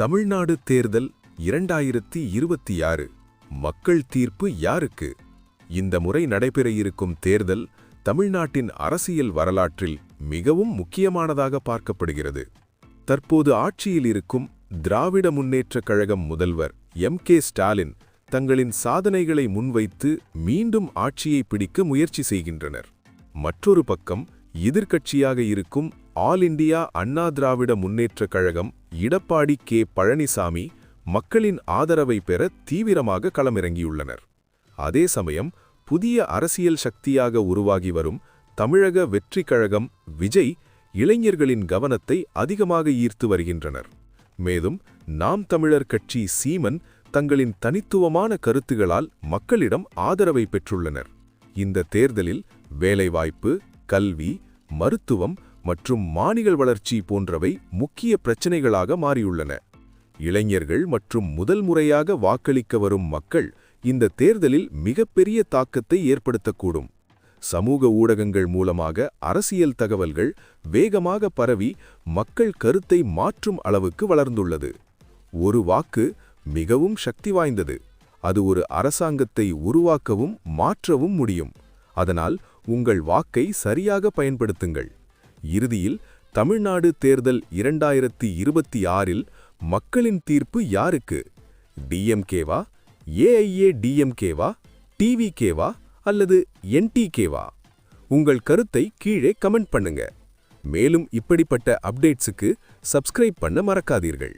தமிழ்நாடு தேர்தல் 2026 மக்கள் தீர்ப்பு யாருக்கு? இந்த முறை நடைபெற இருக்கும் தேர்தல் தமிழ்நாட்டின் அரசியல் வரலாற்றில் மிகவும் முக்கியமானதாக பார்க்கப்படுகிறது. தற்போது ஆட்சியில் இருக்கும் திராவிட முன்னேற்றக் கழகம் முதல்வர் எம்.கே. ஸ்டாலின் தங்களின் சாதனைகளை முன்வைத்து மீண்டும் ஆட்சியை பிடிக்க முயற்சி செய்கின்றனர். மற்றொரு பக்கம் எதிர்க்கட்சியாக இருக்கும் all India Anna Dravida Munnetra Kazhagam Edappadi K. Palaniswami மக்களின் ஆதரவை பெற தீவிரமாக களமிறங்கியுள்ளனர். அதே சமயம் புதிய அரசியல் சக்தியாக உருவாகி வரும் தமிழக வெற்றி கழகம் விஜய் இளைஞர்களின் கவனத்தை அதிகமாக ஈர்த்து வருகின்றனர். மேலும் நாம் தமிழர் கட்சி சீமன் தங்களின் தனித்துவமான கருத்துகளால் மக்களிடம் ஆதரவை பெற்றுள்ளனர். இந்த தேர்தலில் வேலைவாய்ப்பு, கல்வி, மருத்துவம் மற்றும் மாநில வளர்ச்சி போன்றவை முக்கிய பிரச்சினைகளாக மாறியுள்ளன. இளைஞர்கள் மற்றும் முதல் முறையாக வாக்களிக்க வரும் மக்கள் இந்த தேர்தலில் மிகப்பெரிய தாக்கத்தை ஏற்படுத்தக்கூடும். சமூக ஊடகங்கள் மூலமாக அரசியல் தகவல்கள் வேகமாக பரவி மக்கள் கருத்தை மாற்றும் அளவுக்கு வளர்ந்துள்ளது. ஒரு வாக்கு மிகவும் சக்தி வாய்ந்தது. அது ஒரு அரசாங்கத்தை உருவாக்கவும் மாற்றவும் முடியும். அதனால் உங்கள் வாக்கை சரியாக பயன்படுத்துங்கள். இறுதியில் தமிழ்நாடு தேர்தல் 2026இல் மக்களின் தீர்ப்பு யாருக்கு? டிஎம்கேவா, ஏஐஏடிஎம்கேவா, டிவிகேவா அல்லது என்டிகேவா? உங்கள் கருத்தை கீழே கமெண்ட் பண்ணுங்க. மேலும் இப்படிப்பட்ட அப்டேட்ஸுக்கு சப்ஸ்கிரைப் பண்ண மறக்காதீர்கள்.